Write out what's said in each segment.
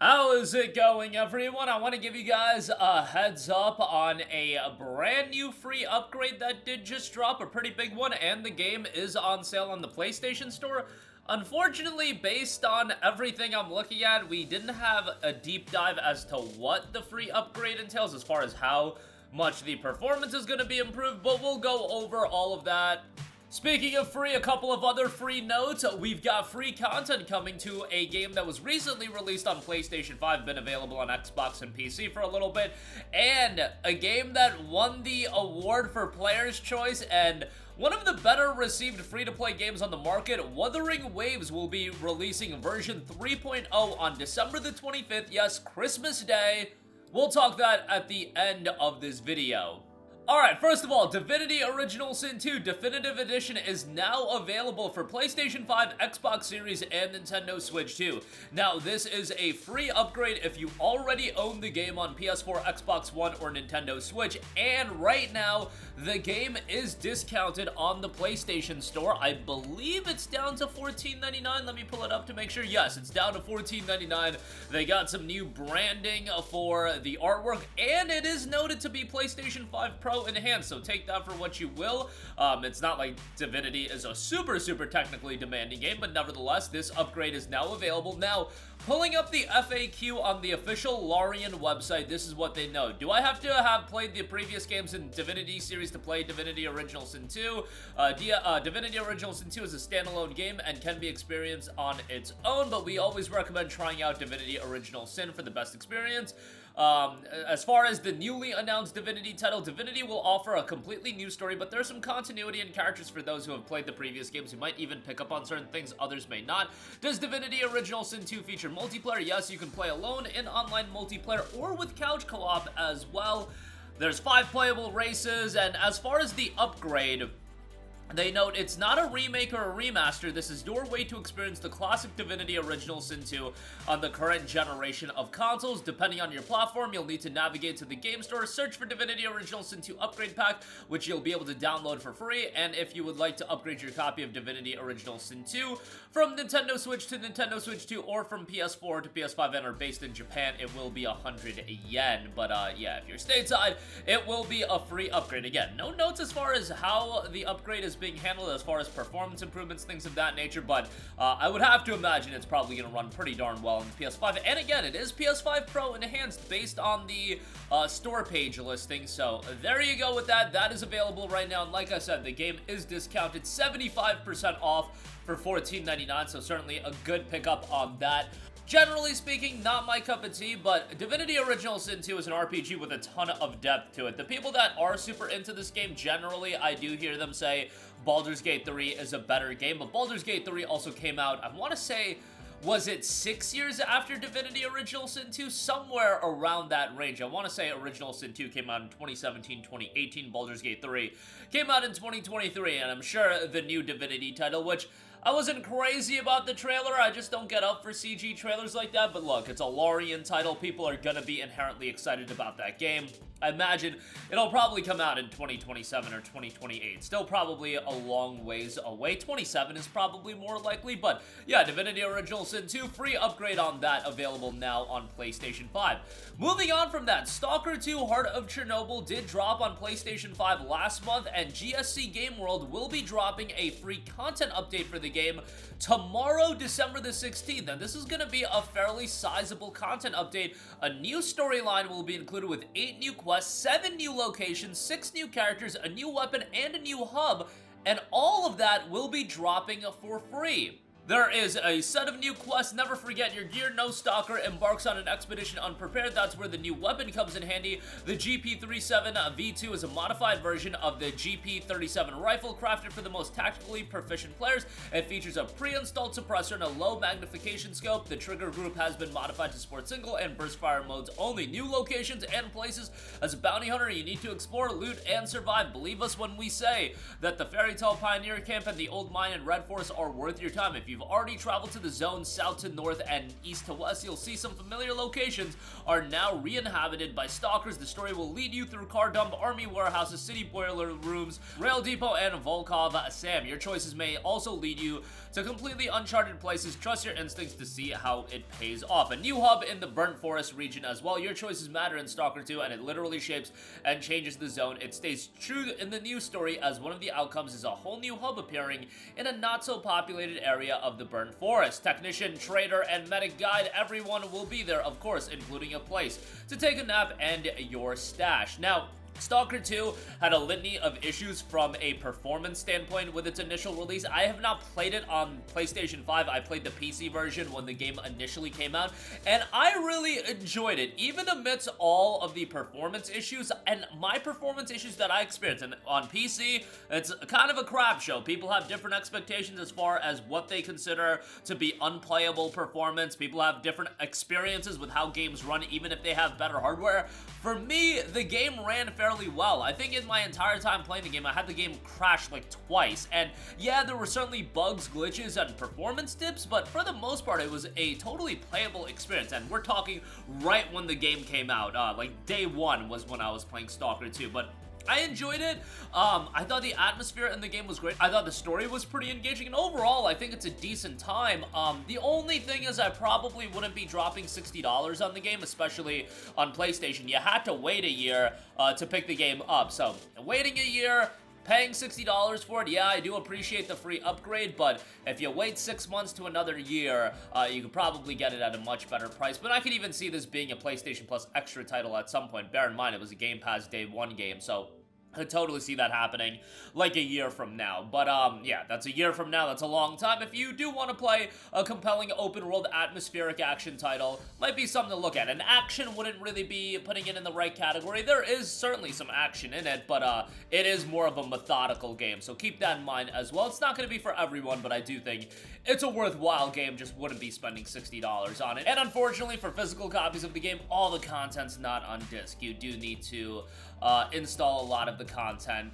How is it going, everyone? I want to give you guys a heads up on a brand new free upgrade that did just drop, a pretty big one, and the game is on sale on the PlayStation Store. Unfortunately, based on everything I'm looking at, we didn't have a deep dive as to what the free upgrade entails as far as how much the performance is going to be improved, but we'll go over all of that. Speaking of free, a couple of other free notes. We've got free content coming to a game that was recently released on PlayStation 5, been available on Xbox and PC for a little bit, and a game that won the award for Player's Choice and one of the better received free-to-play games on the market. Wuthering Waves will be releasing version 3.0 on December the 25th, yes, Christmas Day. We'll talk that at the end of this video. Alright, first of all, Divinity Original Sin 2 Definitive Edition is now available for PlayStation 5, Xbox Series, and Nintendo Switch 2. Now, this is a free upgrade if you already own the game on PS4, Xbox One, or Nintendo Switch, and right now, the game is discounted on the PlayStation Store. I believe it's down to $14.99. Let me pull it up to make sure. Yes, it's down to $14.99. They got some new branding for the artwork, and it is noted to be PlayStation 5 Pro enhanced, so take that for what you will. It's not like Divinity is a super technically demanding game, but nevertheless, this upgrade is now available. Now, pulling up the FAQ on the official Larian website, this is what they note. Do I have to have played the previous games in Divinity series to play Divinity Original Sin 2? Divinity Original Sin 2 is a standalone game and can be experienced on its own, but we always recommend trying out Divinity Original Sin for the best experience. As far as the newly announced Divinity title, Divinity will offer a completely new story, but there's some continuity and characters for those who have played the previous games who might even pick up on certain things others may not. Does Divinity Original Sin 2 feature multiplayer? Yes, you can play alone in online multiplayer or with couch co-op as well. There's 5 playable races, and as far as the upgrade, they note it's not a remake or a remaster. This is your way to experience the classic Divinity Original Sin 2 on the current generation of consoles. Depending on your platform, you'll need to navigate to the game store, search for Divinity Original Sin 2 Upgrade Pack, which you'll be able to download for free. And if you would like to upgrade your copy of Divinity Original Sin 2 from Nintendo Switch to Nintendo Switch 2 or from PS4 to PS5 and are based in Japan, it will be 100 yen. But yeah, if you're stateside, it will be a free upgrade. Again, no notes as far as how the upgrade is being handled as far as performance improvements, things of that nature, but I would have to imagine it's probably going to run pretty darn well on the PS5. And again, it is PS5 Pro enhanced based on the store page listing, so there you go with that. That is available right now, and like I said, the game is discounted 75% off for $14.99, so certainly a good pickup on that. Generally speaking, not my cup of tea, but Divinity Original Sin 2 is an RPG with a ton of depth to it. The people that are super into this game, generally, I do hear them say Baldur's Gate 3 is a better game, but Baldur's Gate 3 also came out, I want to say, was it 6 years after Divinity Original Sin 2? Somewhere around that range. I want to say Original Sin 2 came out in 2017, 2018. Baldur's Gate 3 came out in 2023, and I'm sure the new Divinity title, which I wasn't crazy about the trailer. I just don't get up for CG trailers like that. But look, it's a Larian title. People are going to be inherently excited about that game. I imagine it'll probably come out in 2027 or 2028. Still probably a long ways away. 27 is probably more likely. But yeah, Divinity Original Sin 2, free upgrade on that, available now on PlayStation 5. Moving on from that, Stalker 2 Heart of Chernobyl did drop on PlayStation 5 last month, and GSC Game World will be dropping a free content update for the game tomorrow, December the 16th, and this is going to be a fairly sizable content update. A new storyline will be included with 8 new quests, 7 new locations, 6 new characters, a new weapon, and a new hub, and all of that will be dropping for free. There is a set of new quests. Never forget your gear. No stalker embarks on an expedition unprepared. That's where the new weapon comes in handy. The GP37 V2 is a modified version of the GP37 rifle, crafted for the most tactically proficient players. It features a pre-installed suppressor and a low magnification scope. The trigger group has been modified to support single and burst fire modes only. New locations and places. As a bounty hunter, you need to explore, loot, and survive. Believe us when we say that the Fairy Tale Pioneer Camp and the Old Mine in Red Forest are worth your time. If you've already traveled to the zone south to north and east to west, you'll see some familiar locations are now re-inhabited by stalkers. The story will lead you through car dump, army warehouses, city boiler rooms, rail depot, and Volkov Sam. Your choices may also lead you to completely uncharted places. Trust your instincts to see how it pays off. A new hub in the Burnt Forest region as well. Your choices matter in Stalker 2, and it literally shapes and changes the zone. It stays true in the new story, as one of the outcomes is a whole new hub appearing in a not-so-populated area of the Burnt Forest. Technician, trader, and medic guide, everyone will be there, of course, including a place to take a nap and your stash. Now, Stalker 2 had a litany of issues from a performance standpoint with its initial release. I have not played it on PlayStation 5. I played the PC version when the game initially came out, and I really enjoyed it, even amidst all of the performance issues and my performance issues that I experienced. And on PC, it's kind of a crap show. People have different expectations as far as what they consider to be unplayable performance. People have different experiences with how games run, even if they have better hardware. For me, the game ran fairly well. I think in my entire time playing the game, I had the game crash like twice, and yeah, there were certainly bugs, glitches, and performance dips, but for the most part, it was a totally playable experience, and we're talking right when the game came out. Like day one was when I was playing Stalker 2, but I enjoyed it. I thought the atmosphere in the game was great. I thought the story was pretty engaging, and overall, I think it's a decent time. The only thing is I probably wouldn't be dropping $60 on the game, especially on PlayStation. You had to wait a year to pick the game up, so waiting a year, paying $60 for it, yeah, I do appreciate the free upgrade, but if you wait 6 months to another year, you could probably get it at a much better price. But I could even see this being a PlayStation Plus extra title at some point. Bear in mind, it was a Game Pass Day 1 game, so I could totally see that happening like a year from now. But yeah, that's a year from now. That's a long time. If you do want to play a compelling open world atmospheric action title, might be something to look at. And action wouldn't really be putting it in the right category. There is certainly some action in it, but it is more of a methodical game. So keep that in mind as well. It's not going to be for everyone, but I do think it's a worthwhile game. Just wouldn't be spending $60 on it. And unfortunately, for physical copies of the game, all the content's not on disc. You do need to install a lot of the content.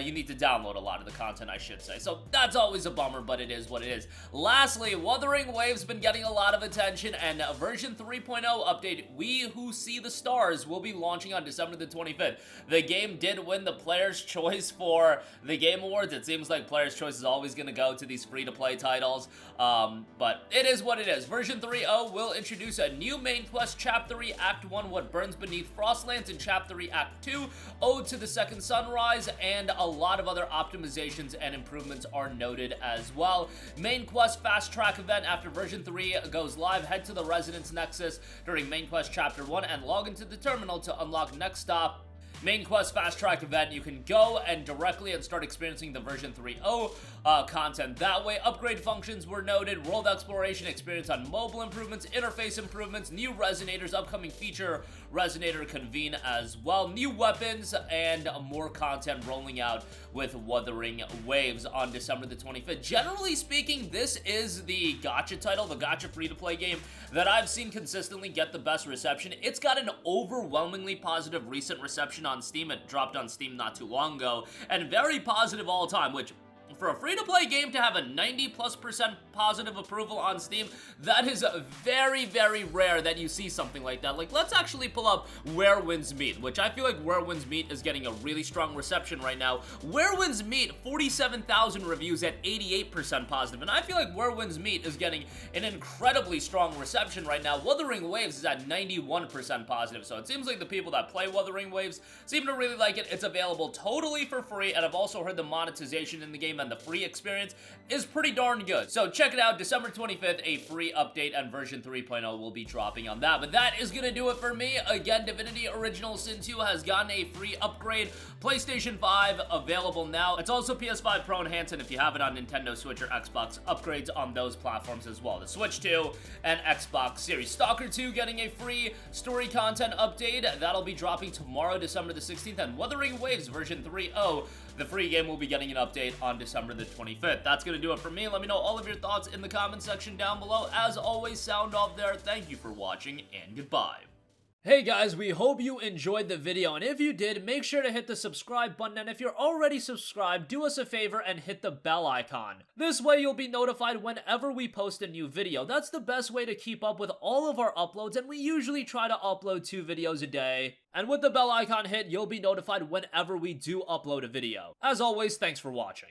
You need to download a lot of the content, I should say. So that's always a bummer, but it is what it is. Lastly, Wuthering Waves been getting a lot of attention, and version 3.0 update, We Who See the Stars, will be launching on December the 25th. The game did win the Player's Choice for the Game Awards. It seems like Player's Choice is always going to go to these free-to-play titles, but it is what it is. Version 3.0 will introduce a new main quest, Chapter 3, Act 1, What Burns Beneath Frostlands, and Chapter 3, Act 2, Ode to the Second Sunrise, and a lot of other optimizations and improvements are noted as well. Main quest fast track event after version 3 goes live. Head to the Resonance Nexus during main quest chapter 1 and log into the terminal to unlock next stop. Main quest fast track event, you can go and directly and start experiencing the version 3.0 content that way. Upgrade functions were noted, world exploration experience on mobile improvements, interface improvements, new resonators, upcoming feature resonator convene as well, new weapons, and more content rolling out with Wuthering Waves on December the 25th. Generally speaking, this is the gacha title, the gacha free-to-play game that I've seen consistently get the best reception. It's got an overwhelmingly positive recent reception on Steam. It dropped on Steam not too long ago, and very positive all time, which for a free-to-play game to have a 90+% positive approval on Steam, that is very, very rare that you see something like that. Like, let's actually pull up Where Winds Meet, which I feel like Where Winds Meet is getting a really strong reception right now. Where Winds Meet, 47,000 reviews at 88% positive, and I feel like Where Winds Meet is getting an incredibly strong reception right now. Wuthering Waves is at 91% positive, so it seems like the people that play Wuthering Waves seem to really like it. It's available totally for free, and I've also heard the monetization in the game and the free experience is pretty darn good. So check it out, December 25th, a free update, and version 3.0 will be dropping on that. But that is gonna do it for me. Again, Divinity Original Sin 2 has gotten a free upgrade. PlayStation 5 available now. It's also PS5 Pro Enhanced, and if you have it on Nintendo Switch or Xbox, upgrades on those platforms as well. The Switch 2 and Xbox Series. Stalker 2 getting a free story content update. That'll be dropping tomorrow, December the 16th, and Wuthering Waves version 3.0. The free game will be getting an update on December the 25th. That's going to do it for me. Let me know all of your thoughts in the comment section down below. As always, sound off there. Thank you for watching, and goodbye. Hey guys, we hope you enjoyed the video, and if you did, make sure to hit the subscribe button, and if you're already subscribed, do us a favor and hit the bell icon. This way you'll be notified whenever we post a new video. That's the best way to keep up with all of our uploads, and we usually try to upload 2 videos a day. And with the bell icon hit, you'll be notified whenever we do upload a video. As always, thanks for watching.